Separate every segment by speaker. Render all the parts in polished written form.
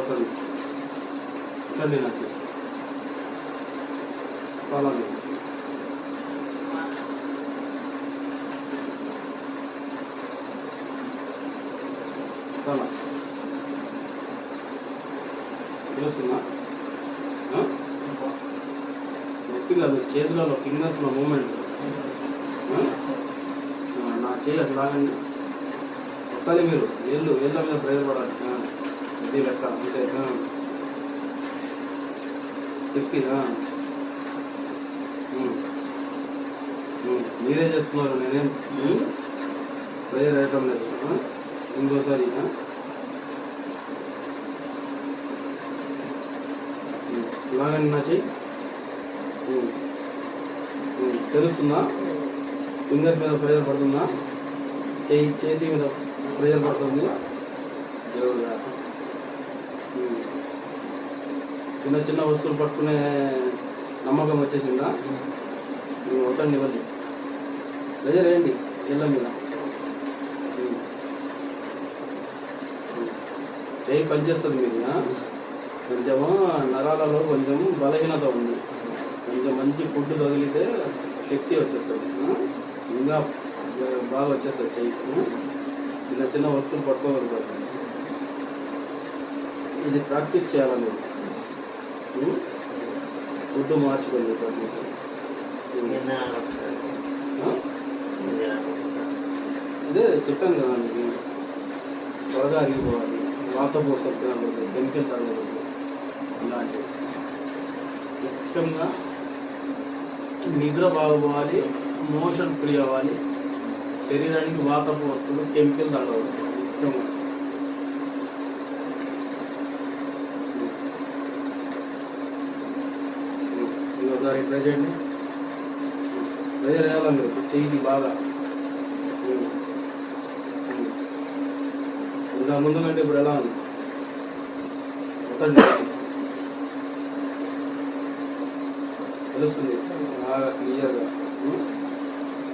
Speaker 1: అవుతుంది ఇట్లండి నచ్చి చాలా చాలా తెలుస్తుందా నొప్పి కాదు చేతులలో ఫింగర్స్లో మూమెంట్ నా చేయి అట్లా లాగండి ఒక్కది మీరు ఏళ్ళ మీద ప్రయోజపడాలి ఇది లెక్క అంటే చెప్పి మీరే చేస్తున్నారు నేనేం ప్రేయర్ వేయటం లేదు ఇంకోసారి ఇలాగని నా చెయ్యి తెలుస్తుందా ఫింగర్స్ మీద ప్రెజర్ పడుతుందా చేతి మీద ప్రెజర్ పడుతుంది దేవుడుగా చిన్న చిన్న వస్తువులు పట్టుకునే నమ్మకం వచ్చేసిందా ನೀವು ಒತ್ತಂడి ఇవ్వండి ప్రెజర్ వేయండి ఇళ్ళ మీద చేయి పనిచేస్తుంది మీరు కొంచెము నరాలలో కొంచెం బలహీనత ఉంది కొంచెం మంచి ఫుడ్ తగిలితే శక్తి వచ్చేస్తుంది ఇంకా బాగా వచ్చేస్తుంది చెయ్యి చిన్న చిన్న వస్తువులు పట్టుకోగలుగుతారు ఇది ప్రాక్టీస్ చేయాలి మీరు ఫుడ్ మార్చుకోండి ప్రాక్టీస్ అదే చెప్పాను కదా మీకు త్వరగా అరిగిపోవాలి వాతపోసం తినకూడదు కెమికల్ తాగకూడదు ఇలాంటివి ముఖ్యంగా నిద్ర బాగుపోవాలి మోషన్ ఫ్రీ అవ్వాలి శరీరానికి వాతపోతులు కెమికల్ తాగకూడదు ముఖ్యంగా ఇంకోసారి ట్రై చేయండి ప్రెజర్ వేయాలి మీరు చెయ్యి బాగా ఇంకా ముందు కంటే ఇప్పుడు ఎలా ఉంది తెలుస్తుంది బాగా క్లియర్గా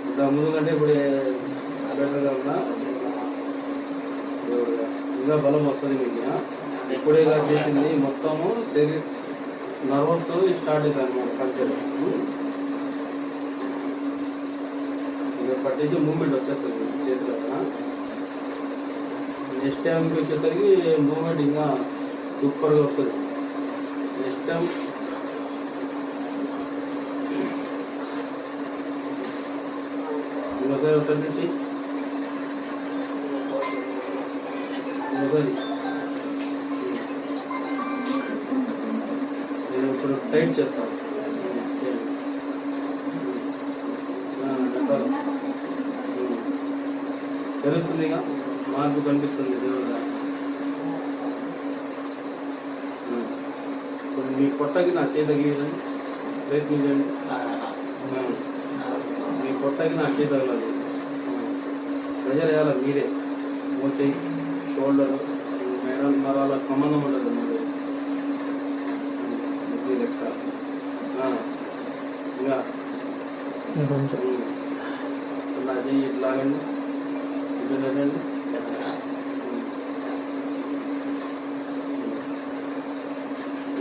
Speaker 1: ఇంకా ముందు కంటే ఇప్పుడు బెటర్గా ఉందా ఇంకా బలం వస్తుంది మీకు ఇప్పుడే ఇలా చేసింది మొత్తము నర్వస్ స్టార్ట్ అవుతుంది అన్నమాట కల్చర్ పట్టించి మూమెంట్ వచ్చేస్తుంది చేతిలో నెక్స్ట్ టైంకి వచ్చేసరికి మూమెంట్ ఇంకా సూపర్గా వస్తుంది నెక్స్ట్ టైం ఇంకోసారి ఒకటి నుంచి ఇంకోసారి నేను ఇప్పుడు టైట్ చేస్తాను తెలుస్తుంది ఇక మార్పు కనిపిస్తుంది దేవుడుగా ఇప్పుడు మీ పొట్టకి నా చేయి తగిలిందని ప్రయత్నించండి మీ పొట్టకి నా చేయి తగలాలి ప్రెజర్ వేయాలి మీరే మోచేయి షోల్డర్ మేడం నరాల సంబంధం ఉండదు మరి లెక్క ఇంకా నా చెయ్యి ఇట్లాగండి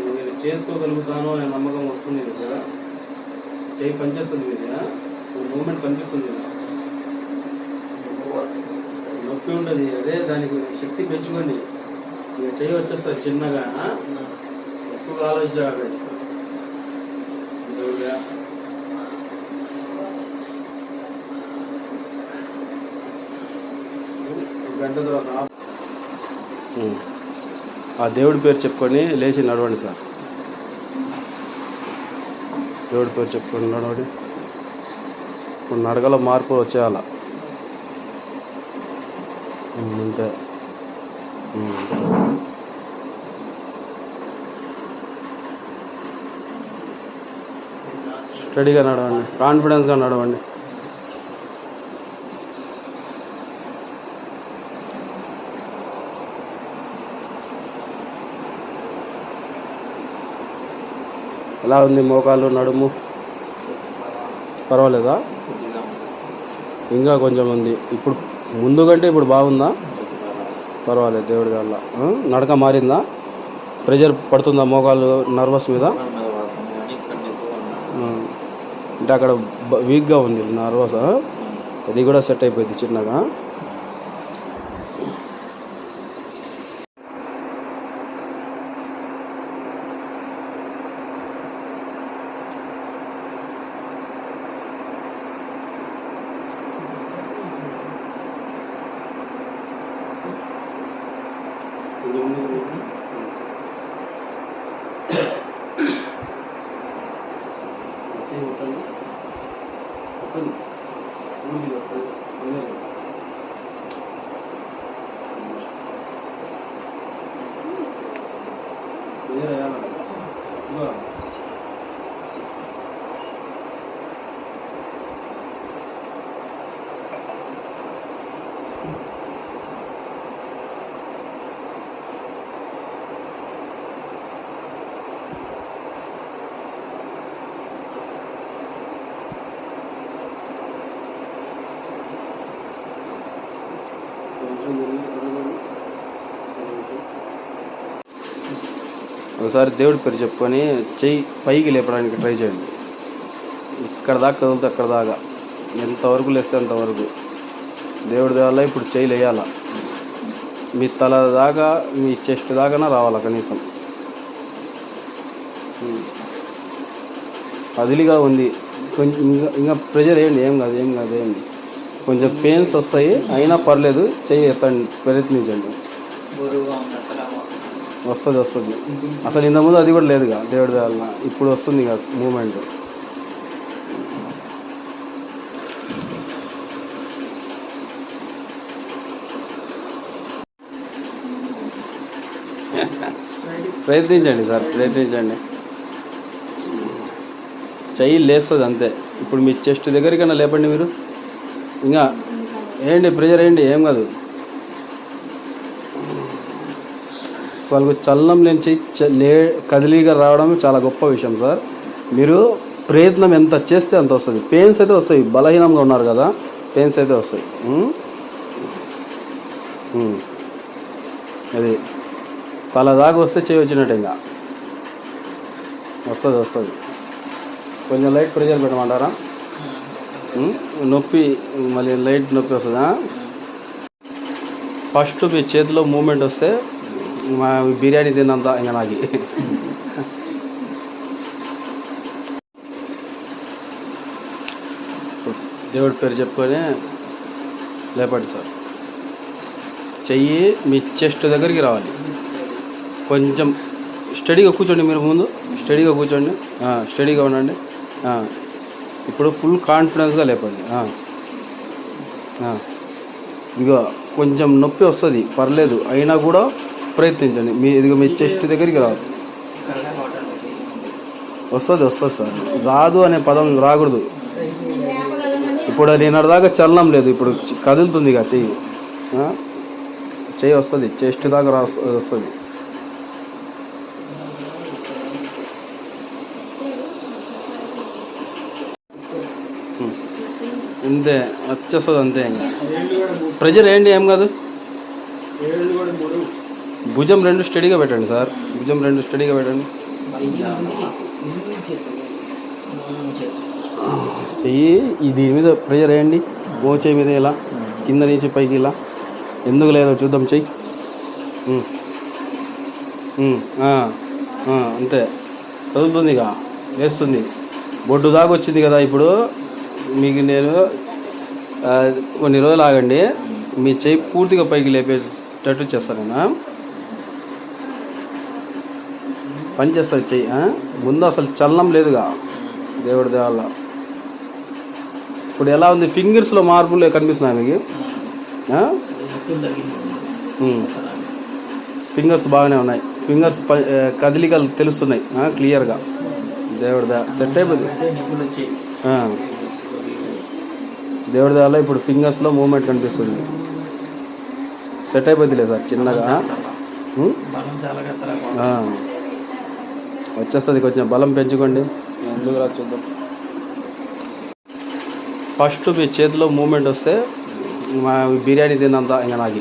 Speaker 1: నేను చేసుకోగలుగుతాను అనే నమ్మకం వస్తుంది కదా చేయి పనిచేస్తుంది మీద మూమెంట్ కనిపిస్తుంది కదా నొప్పి ఉంటుంది అదే దానికి శక్తి పెంచుకోండి ఇక చేయి వచ్చేస్తుంది చిన్నగా ఎక్కువగా ఆలోచించాలి గంట తర్వాత ఆ దేవుడి పేరు చెప్పుకొని లేచి నడవండి సార్ దేవుడి పేరు చెప్పుకొని నడవండి ఇప్పుడు నడకలో మార్పు వచ్చేయాల అంతే స్టడీగా నడవండి కాన్ఫిడెన్స్గా నడవండి ఎలా ఉంది మోకాలు నడుము పర్వాలేదా ఇంకా కొంచెం ఉంది ఇప్పుడు ముందు కంటే ఇప్పుడు బాగుందా పర్వాలేదు దేవుడి వల్ల నడక మారిందా ప్రెజర్ పడుతుందా మోకాలు నర్వస్ మీద? అంటే అక్కడ వీక్గా ఉంది నర్వస్, అది కూడా సెట్ అయిపోయింది చిన్నగా. ఒకసారి దేవుడి పేరు చెప్పుకొని చెయ్యి పైకి లేపడానికి ట్రై చేయండి. ఇక్కడ దాకా కదులుతా, అక్కడ దాకా ఎంతవరకు లేస్తే అంతవరకు. దేవుడి వల్ల ఇప్పుడు చెయ్యి లేయాల, మీ తల దాకా మీ చెస్ట్ దాకా రావాలా కనీసం. అదిలిగా ఉంది కొంచెం, ఇంకా ప్రెజర్ వేయండి, ఏం కాదు ఏంటి. కొంచెం పెయిన్స్ వస్తాయి, అయినా పర్లేదు, చెయ్యి ఎత్తండి, ప్రయత్నించండి. వస్తుంది అసలు ఇంతకుముందు అది కూడా లేదుగా దేవుడి వల్ల, ఇప్పుడు వస్తుంది ఇక మూమెంట్. ప్రయత్నించండి సార్, ప్రయత్నించండి. చెయ్యి లేస్తుంది అంతే. ఇప్పుడు మీ చెస్ట్ దగ్గరికైనా లేపండి మీరు, ఇంకా వేయండి, ప్రెజర్ వేయండి, ఏం కాదు. అసలు చలనం లేని చెయ్యి కదిలిగా రావడం చాలా గొప్ప విషయం సార్. మీరు ప్రయత్నం ఎంత చేస్తే అంత వస్తుంది. పెయిన్స్ అయితే వస్తాయి, బలహీనంగా ఉన్నారు కదా, పెయిన్స్ అయితే వస్తాయి. అది తల దాకా వస్తే చేయి వచ్చినట్టు ఇంకా వస్తుంది. కొంచెం లైట్ ప్రెజర్ పెట్టమంటారా? నొప్పి మళ్ళీ లైట్ నొప్పి వస్తుందా? ఫస్ట్ మీ చేతిలో మూమెంట్ వస్తే మా బిర్యానీ తిన్నంత ఇంకా నాకు. దేవుడి పేరు చెప్పుకొని లేపండి సార్. చెయ్యి మీ చెస్ట్ దగ్గరికి రావాలి. కొంచెం స్టడీగా కూర్చోండి, మీరు ముందు స్టడీగా కూర్చోండి, స్టడీగా ఉండండి. ఇప్పుడు ఫుల్ కాన్ఫిడెన్స్గా లేపండి. ఇదిగో కొంచెం నొప్పి వస్తుంది, పర్లేదు, అయినా కూడా ప్రయత్నించండి. మీ చెస్ట్ దగ్గరికి రాదు. వస్తుంది సార్, రాదు అనే పదం రాకూడదు. ఇప్పుడు నేను దాకా చలనం లేదు, ఇప్పుడు కదులుతుంది ఇక చెయ్యి వస్తుంది, చెస్ట్ దాకా వస్తుంది. అంతే వచ్చేస్తుంది అంతే. ఇంకా ప్రెజర్ వేయండి, ఏం కాదు. భుజం రెండు స్టడీగా పెట్టండి సార్, భుజం రెండు స్టడీగా పెట్టండి. చెయ్యి దీని మీద ప్రెజర్ వేయండి, మోచేయి మీద ఇలా కింద నుంచి పైకి ఇలా. ఎందుకు లేదో చూద్దాం, చెయ్యి. అంతే చదువుతుంది, ఇక వేస్తుంది. బొడ్డు దాకా వచ్చింది కదా. ఇప్పుడు మీకు నేను కొన్ని రోజులు ఆగండి, మీ చెయ్యి పూర్తిగా పైకి లేపేటట్టు చేస్తాను నేను. పని చేస్తుంది చెయ్యి. ముందు అసలు చలనం లేదుగా దేవుడి దేవల్ల. ఇప్పుడు ఎలా ఉంది, ఫింగర్స్లో మార్పులు కనిపిస్తున్నాయి మీకు? ఫింగర్స్ బాగానే ఉన్నాయి, ఫింగర్స్ కదలికలు తెలుస్తున్నాయి క్లియర్గా. దేవుడి దేవ సెట్ అయిపోయింది. దేవుడి దేవల్ల ఇప్పుడు ఫింగర్స్లో మూమెంట్ కనిపిస్తుంది. సెట్ అయిపోద్దిలే సార్, చిన్నగా వచ్చేస్తుంది. కొంచెం బలం పెంచుకోండి, ఎందుకు రా చూద్దాం. ఫస్ట్ మీ చేతిలో మూమెంట్ వస్తే మా బిర్యానీ తిన్నంత ఇంకా నాకు.